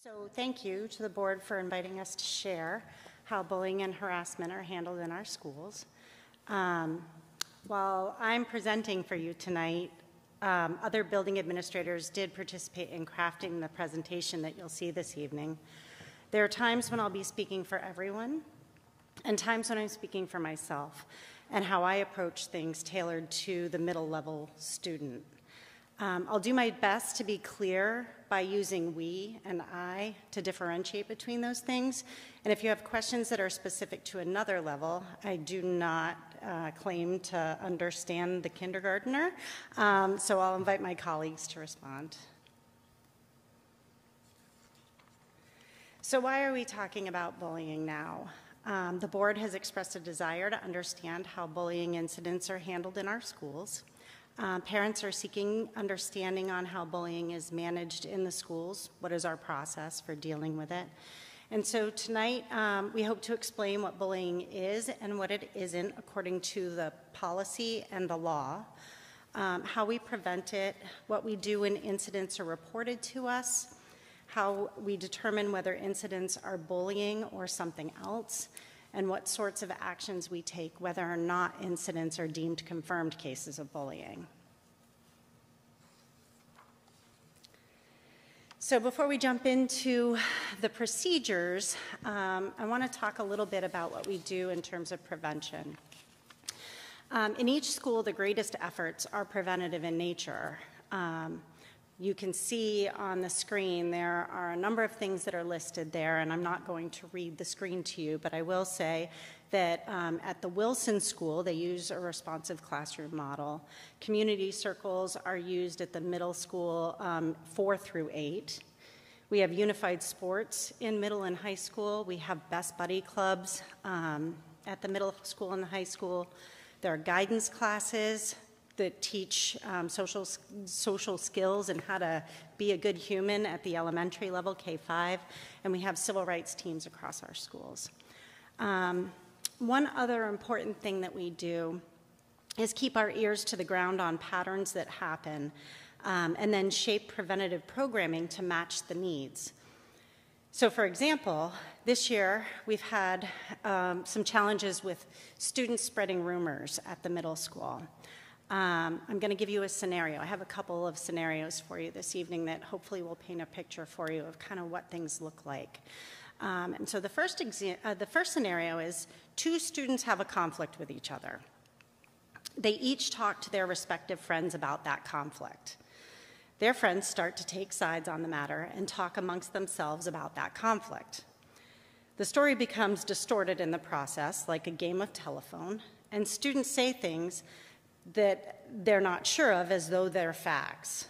So thank you to the board for inviting us to share how bullying and harassment are handled in our schools. While I'm presenting for you tonight, other building administrators did participate in crafting the presentation that you'll see this evening. There are times when I'll be speaking for everyone and times when I'm speaking for myself and how I approach things tailored to the middle level student. I'll do my best to be clear by using we and I to differentiate between those things. And if you have questions that are specific to another level, I do not claim to understand the kindergartner, so I'll invite my colleagues to respond. So why are we talking about bullying now? The board has expressed a desire to understand how bullying incidents are handled in our schools. Parents are seeking understanding on how bullying is managed in the schools. What is our process for dealing with it? And so tonight, we hope to explain what bullying is and what it isn't according to the policy and the law, how we prevent it, what we do when incidents are reported to us, how we determine whether incidents are bullying or something else, and what sorts of actions we take whether or not incidents are deemed confirmed cases of bullying. So before we jump into the procedures, I want to talk a little bit about what we do in terms of prevention. In each school, the greatest efforts are preventative in nature. You can see on the screen there are a number of things that are listed there, and I'm not going to read the screen to you, but I will say that at the Wilson School, they use a responsive classroom model. Community circles are used at the middle school 4 through 8. We have unified sports in middle and high school. We have best buddy clubs at the middle school and the high school. There are guidance classes that teach social skills and how to be a good human at the elementary level, K-5, and we have civil rights teams across our schools. One other important thing that we do is keep our ears to the ground on patterns that happen and then shape preventative programming to match the needs. So for example, this year we've had some challenges with students spreading rumors at the middle school. I'm going to give you a scenario. I have a couple of scenarios for you this evening that hopefully will paint a picture for you of kind of what things look like. And so the first scenario is 2 students have a conflict with each other. They each talk to their respective friends about that conflict. Their friends start to take sides on the matter and talk amongst themselves about that conflict. The story becomes distorted in the process, like a game of telephone, and students say things that they're not sure of as though they're facts.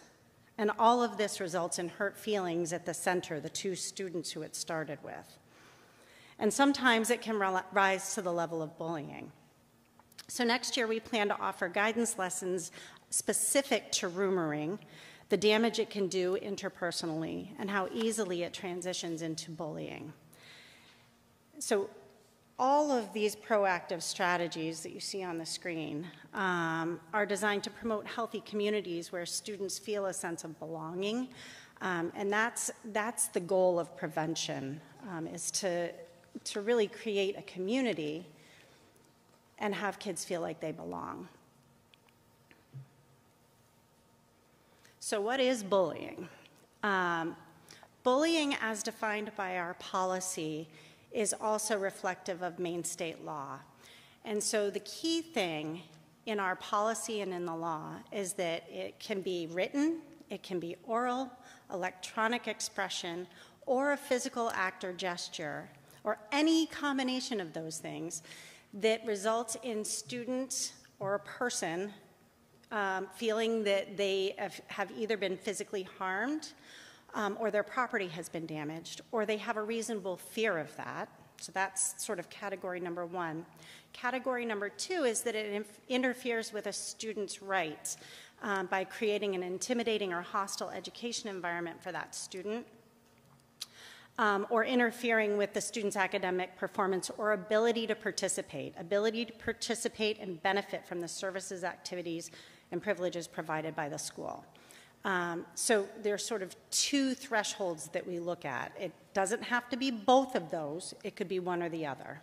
And all of this results in hurt feelings at the center, the 2 students who it started with. And sometimes it can rise to the level of bullying. So next year we plan to offer guidance lessons specific to rumoring, the damage it can do interpersonally, and how easily it transitions into bullying. So all of these proactive strategies that you see on the screen are designed to promote healthy communities where students feel a sense of belonging, and that's the goal of prevention, is to really create a community and have kids feel like they belong. So what is bullying? Bullying, as defined by our policy, is also reflective of Maine state law. And so the key thing in our policy and in the law is that it can be written, it can be oral, electronic expression, or a physical act or gesture, or any combination of those things that results in students or a person feeling that they have either been physically harmed or their property has been damaged, or they have a reasonable fear of that. So that's sort of category number 1. Category number 2 is that it interferes with a student's rights by creating an intimidating or hostile education environment for that student, or interfering with the student's academic performance or ability to participate and benefit from the services, activities, and privileges provided by the school. So there's sort of two thresholds that we look at. It doesn't have to be both of those. It could be one or the other.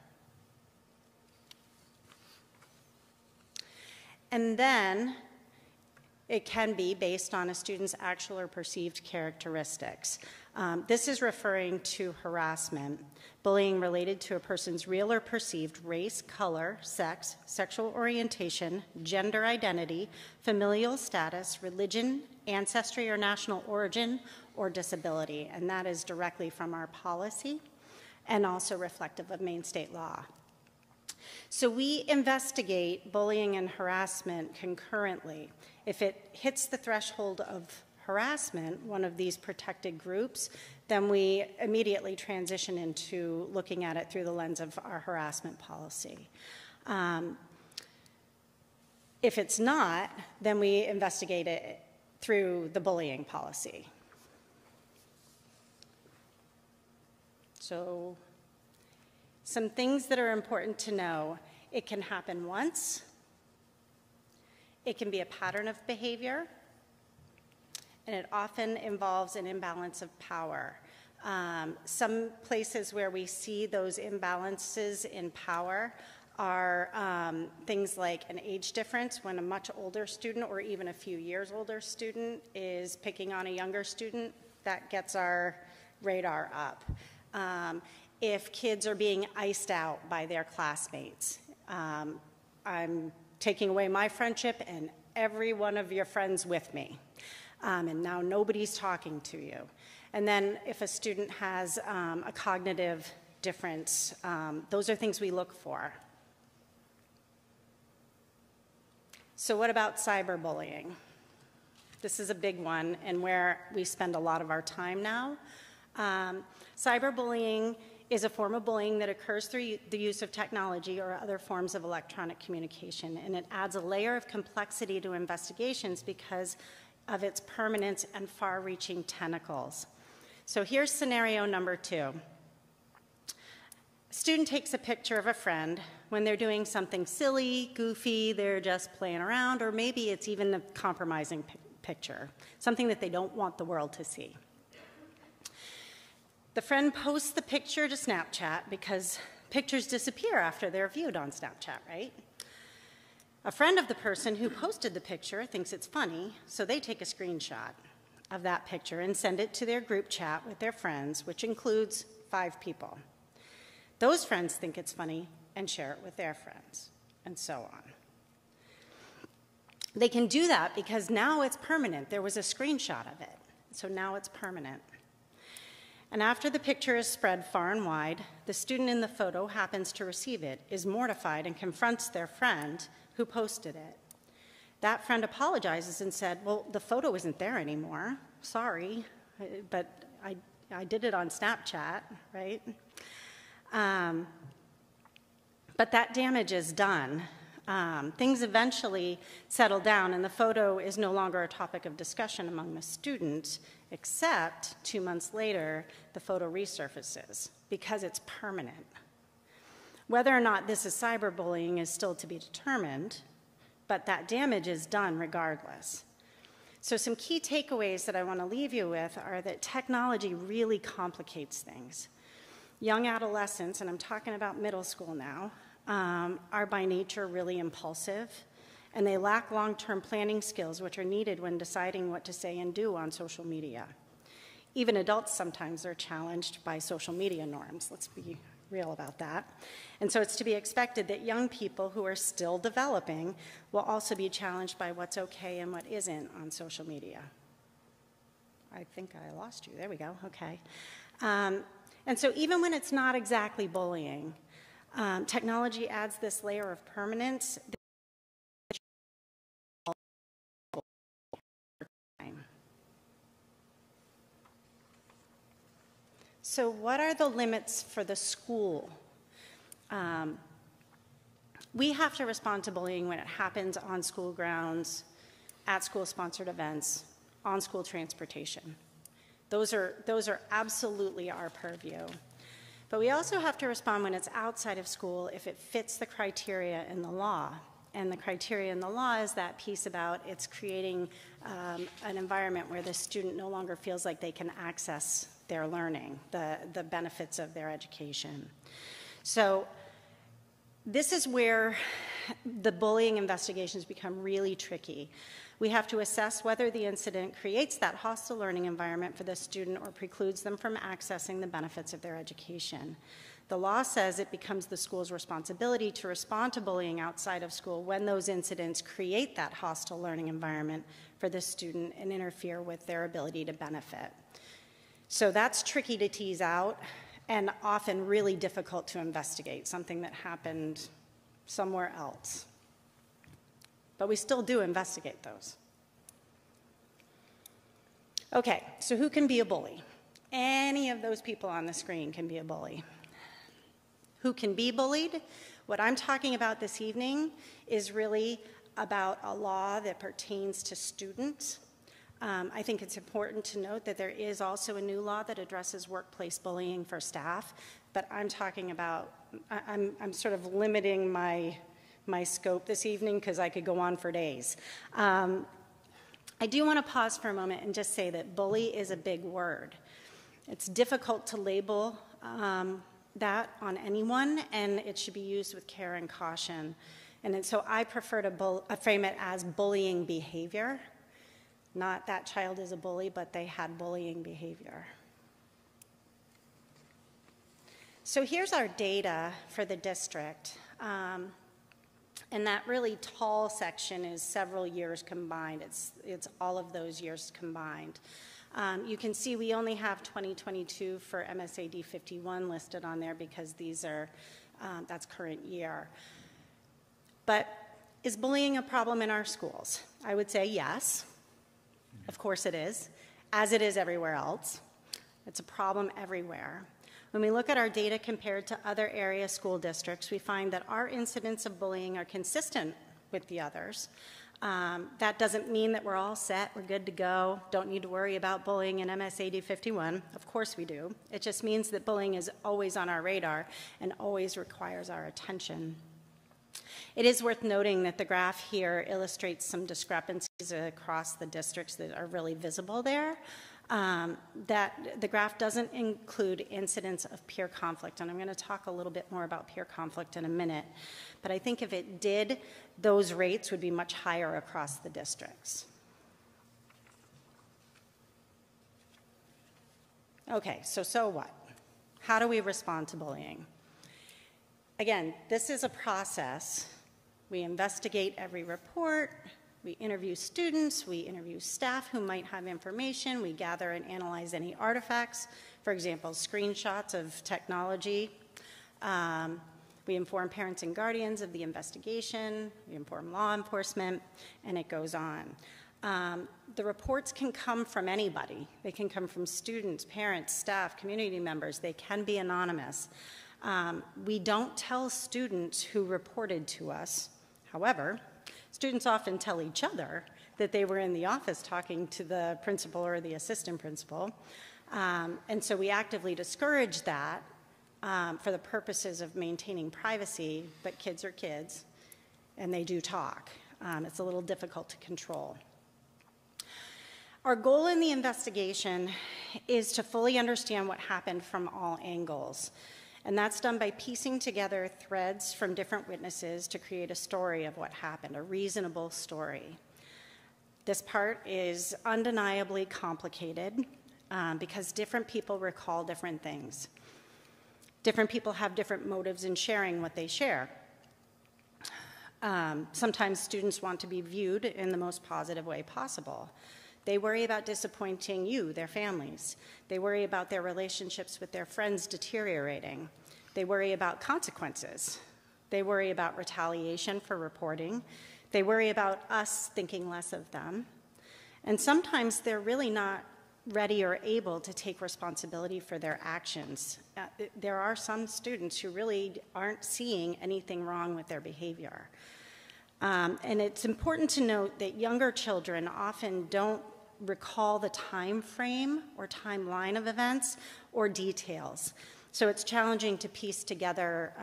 And then it can be based on a student's actual or perceived characteristics. This is referring to harassment, bullying related to a person's real or perceived race, color, sex, sexual orientation, gender identity, familial status, religion, ancestry or national origin, or disability. And that is directly from our policy and also reflective of Maine state law. So we investigate bullying and harassment concurrently. If it hits the threshold of harassment, one of these protected groups, then we immediately transition into looking at it through the lens of our harassment policy. If it's not, then we investigate it through the bullying policy. So some things that are important to know: it can happen once, it can be a pattern of behavior, and it often involves an imbalance of power. Some places where we see those imbalances in power are things like an age difference, when a much older student or even a few years older student is picking on a younger student. That gets our radar up. If kids are being iced out by their classmates, I'm taking away my friendship and every one of your friends with me. And now nobody's talking to you. And then if a student has a cognitive difference, those are things we look for. So what about cyberbullying? This is a big one and where we spend a lot of our time now. Cyberbullying is a form of bullying that occurs through the use of technology or other forms of electronic communication, and it adds a layer of complexity to investigations because of its permanence and far-reaching tentacles. So here's scenario number 2. A student takes a picture of a friend when they're doing something silly, goofy, they're just playing around, or maybe it's even a compromising picture, something that they don't want the world to see. The friend posts the picture to Snapchat because pictures disappear after they're viewed on Snapchat, right? A friend of the person who posted the picture thinks it's funny, so they take a screenshot of that picture and send it to their group chat with their friends, which includes 5 people. Those friends think it's funny and share it with their friends, and so on. They can do that because now it's permanent. There was a screenshot of it, so now it's permanent. And after the picture is spread far and wide, the student in the photo happens to receive it, is mortified, and confronts their friend who posted it. That friend apologizes and said, well, the photo isn't there anymore. Sorry, but I did it on Snapchat, right? But that damage is done. Things eventually settle down, and the photo is no longer a topic of discussion among the students, except 2 months later, the photo resurfaces because it's permanent. Whether or not this is cyberbullying is still to be determined, but that damage is done regardless. So some key takeaways that I want to leave you with are that technology really complicates things. Young adolescents, and I'm talking about middle school now, are by nature really impulsive, and they lack long-term planning skills, which are needed when deciding what to say and do on social media. Even adults sometimes are challenged by social media norms. Let's be real about that. And so it's to be expected that young people who are still developing will also be challenged by what's okay and what isn't on social media. I think I lost you. There we go. Okay. And so even when it's not exactly bullying, technology adds this layer of permanence. So what are the limits for the school? We have to respond to bullying when it happens on school grounds, at school-sponsored events, on school transportation. Those are absolutely our purview. But we also have to respond when it's outside of school if it fits the criteria in the law. And the criteria in the law is that piece about it's creating an environment where the student no longer feels like they can access their learning, the benefits of their education. So this is where the bullying investigations become really tricky. We have to assess whether the incident creates that hostile learning environment for the student or precludes them from accessing the benefits of their education. The law says it becomes the school's responsibility to respond to bullying outside of school when those incidents create that hostile learning environment for the student and interfere with their ability to benefit. So that's tricky to tease out and often really difficult to investigate, something that happened somewhere else. But we still do investigate those. Okay, so who can be a bully? Any of those people on the screen can be a bully. Who can be bullied? What I'm talking about this evening is really about a law that pertains to students. I think it's important to note that there is also a new law that addresses workplace bullying for staff, but I'm talking about, I'm sort of limiting my scope this evening because I could go on for days. I do want to pause for a moment and just say that bully is a big word. It's difficult to label that on anyone, and it should be used with care and caution. And so I prefer to frame it as bullying behavior. Not that child is a bully, but they had bullying behavior. So here's our data for the district. And that really tall section is several years combined. It's all of those years combined. You can see we only have 2022 for MSAD 51 listed on there because these are, that's current year. But is bullying a problem in our schools? I would say yes. Of course it is, as it is everywhere else. It's a problem everywhere. When we look at our data compared to other area school districts, we find that our incidents of bullying are consistent with the others. That doesn't mean that we're all set, we're good to go, don't need to worry about bullying in MSAD 51. Of course we do. It just means that bullying is always on our radar and always requires our attention. It is worth noting that the graph here illustrates some discrepancies across the districts that are really visible there. That the graph doesn't include incidents of peer conflict, and I'm going to talk a little bit more about peer conflict in a minute. But I think if it did, those rates would be much higher across the districts. Okay, so what? How do we respond to bullying? Again, this is a process. We investigate every report. We interview students, we interview staff who might have information, we gather and analyze any artifacts, for example, screenshots of technology. We inform parents and guardians of the investigation, we inform law enforcement, and it goes on. The reports can come from anybody. They can come from students, parents, staff, community members. They can be anonymous. We don't tell students who reported to us. However, students often tell each other that they were in the office talking to the principal or the assistant principal. And so we actively discourage that for the purposes of maintaining privacy, but kids are kids, and they do talk. It's a little difficult to control. Our goal in the investigation is to fully understand what happened from all angles. And that's done by piecing together threads from different witnesses to create a story of what happened, a reasonable story. This part is undeniably complicated because different people recall different things. Different people have different motives in sharing what they share. Sometimes students want to be viewed in the most positive way possible. They worry about disappointing you, their families. They worry about their relationships with their friends deteriorating. They worry about consequences. They worry about retaliation for reporting. They worry about us thinking less of them. And sometimes they're really not ready or able to take responsibility for their actions. There are some students who really aren't seeing anything wrong with their behavior. And it's important to note that younger children often don't recall the time frame or timeline of events or details. So it's challenging to piece together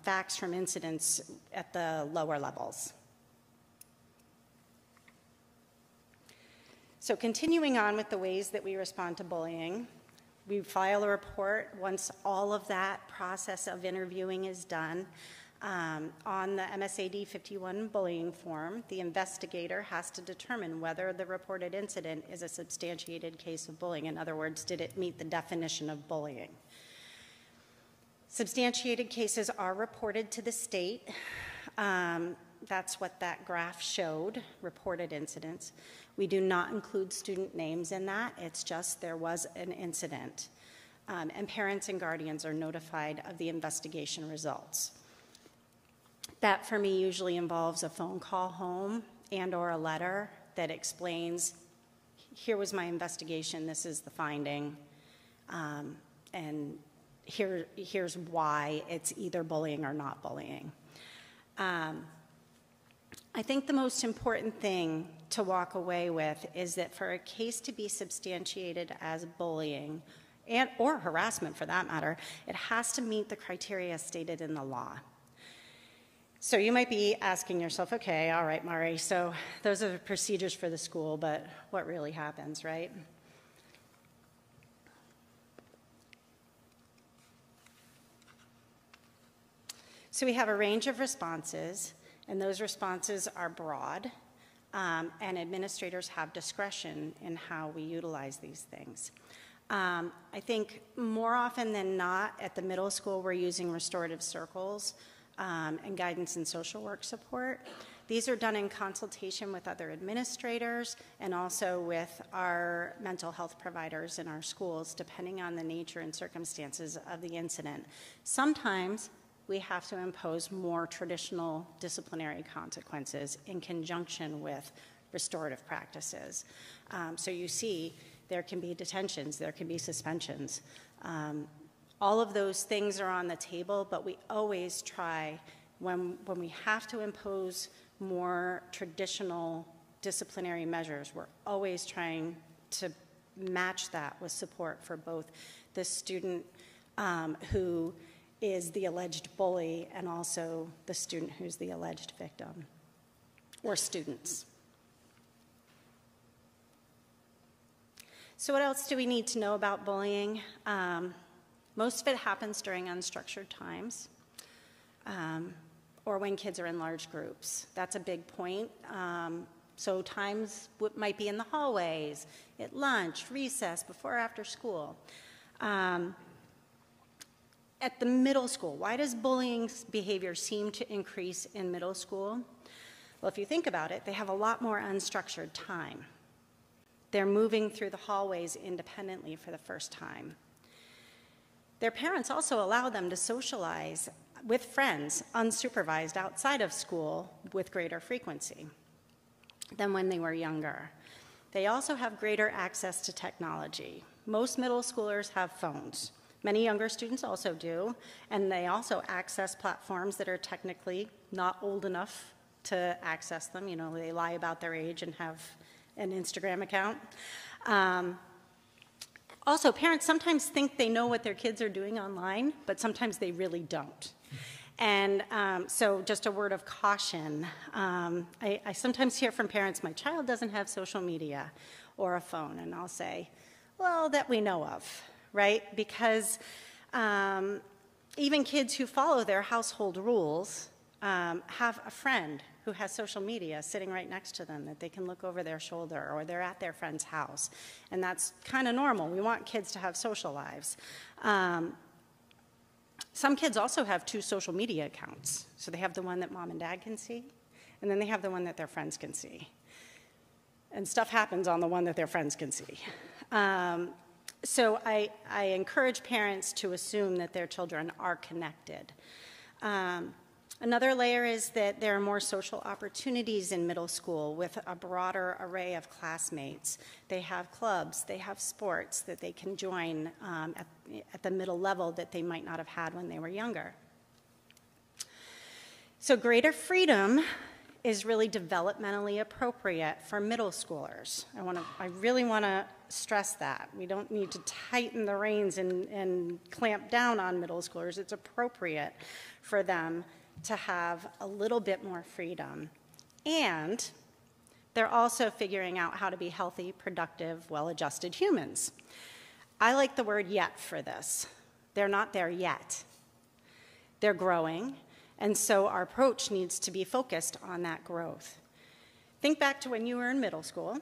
facts from incidents at the lower levels. So continuing on with the ways that we respond to bullying, we file a report once all of that process of interviewing is done. On the MSAD 51 bullying form, the investigator has to determine whether the reported incident is a substantiated case of bullying. In other words, did it meet the definition of bullying? Substantiated cases are reported to the state. That's what that graph showed, reported incidents. We do not include student names in that. It's just there was an incident. And parents and guardians are notified of the investigation results. That, for me, usually involves a phone call home and or a letter that explains, here was my investigation, this is the finding, and here's why it's either bullying or not bullying. I think the most important thing to walk away with is that for a case to be substantiated as bullying, or harassment for that matter, it has to meet the criteria stated in the law. So you might be asking yourself, okay, all right, Mari, so those are the procedures for the school, but what really happens, right? So we have a range of responses, and those responses are broad, and administrators have discretion in how we utilize these things. I think more often than not at the middle school, we're using restorative circles and guidance and social work support. These are done in consultation with other administrators and also with our mental health providers in our schools, depending on the nature and circumstances of the incident. Sometimes we have to impose more traditional disciplinary consequences in conjunction with restorative practices. So you see, there can be detentions, there can be suspensions. All of those things are on the table, but we always try, when we have to impose more traditional disciplinary measures, we're always trying to match that with support for both the student who is the alleged bully and also the student who's the alleged victim, or students. So what else do we need to know about bullying? Most of it happens during unstructured times or when kids are in large groups. That's a big point. So times might be in the hallways, at lunch, recess, before or after school. At the middle school, why does bullying behavior seem to increase in middle school? Well, if you think about it, they have a lot more unstructured time. They're moving through the hallways independently for the first time. Their parents also allow them to socialize with friends, unsupervised outside of school, with greater frequency than when they were younger. They also have greater access to technology. Most middle schoolers have phones. Many younger students also do, and they also access platforms that are technically not old enough to access them. You know, they lie about their age and have an Instagram account. Also, parents sometimes think they know what their kids are doing online, but sometimes they really don't. And so just a word of caution. I sometimes hear from parents, my child doesn't have social media or a phone, and I'll say, well, that we know of, right? Because even kids who follow their household rules have a friend who has social media sitting right next to them that they can look over their shoulder, or they're at their friend's house. And that's kind of normal. We want kids to have social lives. Some kids also have 2 social media accounts. So they have the one that mom and dad can see, and then they have the one that their friends can see. And stuff happens on the one that their friends can see. So I encourage parents to assume that their children are connected. Another layer is that there are more social opportunities in middle school with a broader array of classmates. They have clubs, they have sports that they can join at the middle level that they might not have had when they were younger. So greater freedom is really developmentally appropriate for middle schoolers. I really want to stress that. We don't need to tighten the reins and clamp down on middle schoolers. It's appropriate for them to have a little bit more freedom. And They're also figuring out how to be healthy, productive, well-adjusted humans. I like the word yet for this. They're not there yet. They're growing, and so our approach needs to be focused on that growth. Think back to when you were in middle school.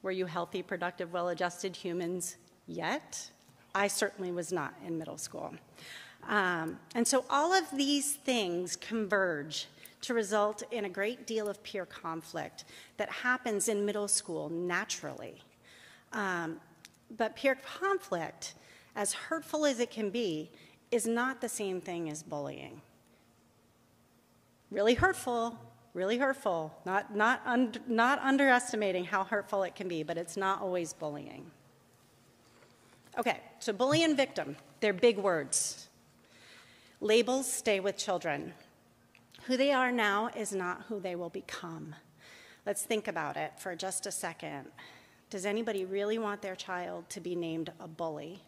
Were you healthy, productive, well-adjusted humans yet? I certainly was not in middle school. And so all of these things converge to result in a great deal of peer conflict that happens in middle school naturally. But peer conflict, as hurtful as it can be, is not the same thing as bullying. Really hurtful, not underestimating how hurtful it can be, but it's not always bullying. Okay, so bully and victim, they're big words. Labels stay with children. Who they are now is not who they will become. Let's think about it for just a second. Does anybody really want their child to be named a bully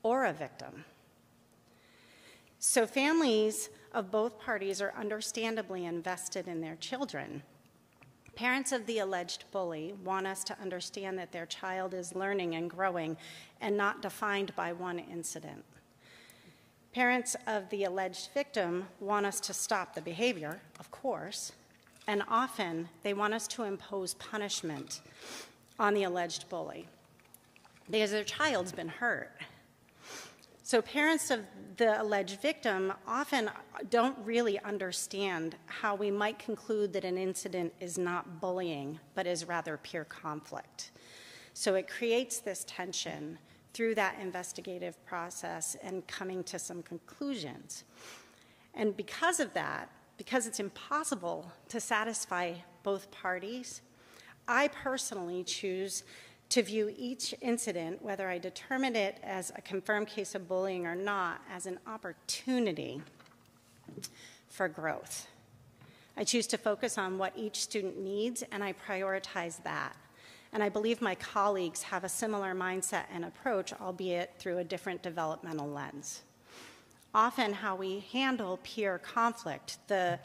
or a victim? So families of both parties are understandably invested in their children. Parents of the alleged bully want us to understand that their child is learning and growing and not defined by one incident. Parents of the alleged victim want us to stop the behavior, of course, and often they want us to impose punishment on the alleged bully because their child's been hurt. So parents of the alleged victim often don't really understand how we might conclude that an incident is not bullying, but is rather peer conflict. So it creates this tension through that investigative process and coming to some conclusions. And because of that, because it's impossible to satisfy both parties, I personally choose to view each incident, whether I determine it as a confirmed case of bullying or not, as an opportunity for growth. I choose to focus on what each student needs, and I prioritize that. And I believe my colleagues have a similar mindset and approach, albeit through a different developmental lens. Often how we handle peer conflict, the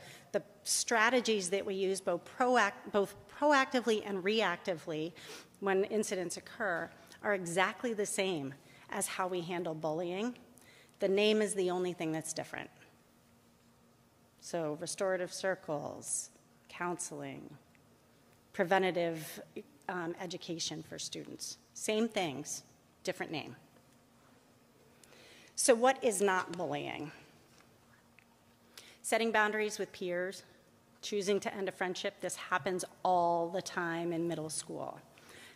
strategies that we use both proactively and reactively when incidents occur are exactly the same as how we handle bullying. The name is the only thing that's different. So restorative circles, counseling, preventative education for students. Same things, different name. So what is not bullying? Setting boundaries with peers, choosing to end a friendship. This happens all the time in middle school.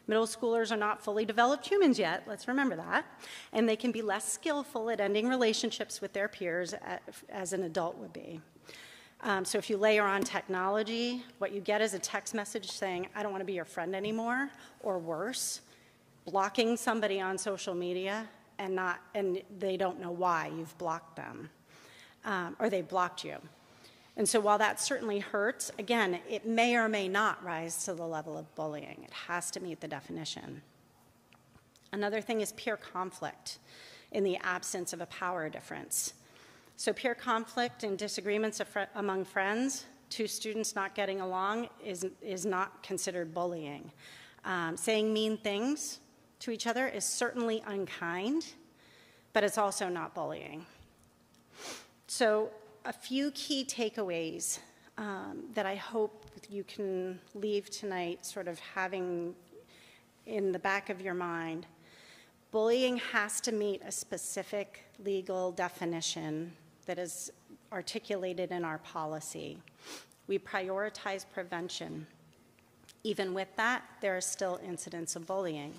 Middle schoolers are not fully developed humans yet, let's remember that, and they can be less skillful at ending relationships with their peers as an adult would be. So if you layer on technology, what you get is a text message saying, I don't want to be your friend anymore, or worse, blocking somebody on social media and they don't know why you've blocked them, or they blocked you. And so while that certainly hurts, again, it may or may not rise to the level of bullying. It has to meet the definition. Another thing is peer conflict in the absence of a power difference. So peer conflict and disagreements among friends, two students not getting along is not considered bullying. Saying mean things to each other is certainly unkind, but it's also not bullying. So a few key takeaways that I hope you can leave tonight sort of having in the back of your mind. Bullying has to meet a specific legal definition that is articulated in our policy. We prioritize prevention. Even with that, there are still incidents of bullying.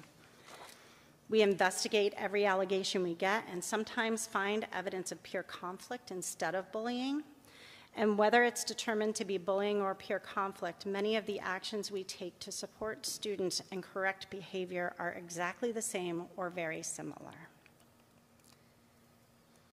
We investigate every allegation we get and sometimes find evidence of peer conflict instead of bullying. And whether it's determined to be bullying or peer conflict, many of the actions we take to support students and correct behavior are exactly the same or very similar.